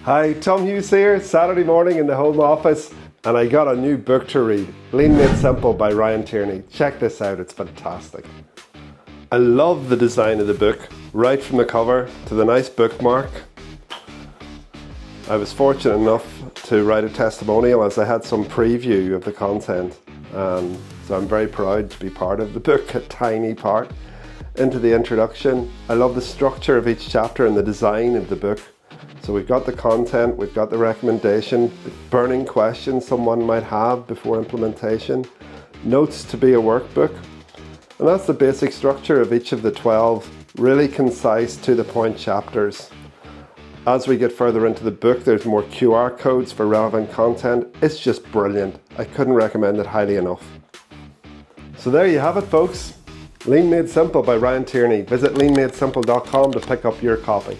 Hi, Tom Hughes here, Saturday morning in the home office, and I got a new book to read, Lean Made Simple by Tierney. Check this out, it's fantastic. I love the design of the book, right from the cover to the nice bookmark. I was fortunate enough to write a testimonial as I had some preview of the content, so I'm very proud to be part of the book, a tiny part. Into the introduction, I love the structure of each chapter and the design of the book. So we've got the content, we've got the recommendation, the burning questions someone might have before implementation, notes to be a workbook, and that's the basic structure of each of the 12 really concise, to the point chapters. As we get further into the book, there's more QR codes for relevant content. It's just brilliant. I couldn't recommend it highly enough. So there you have it, folks. Lean Made Simple by Tierney. Visit leanmadesimple.com to pick up your copy.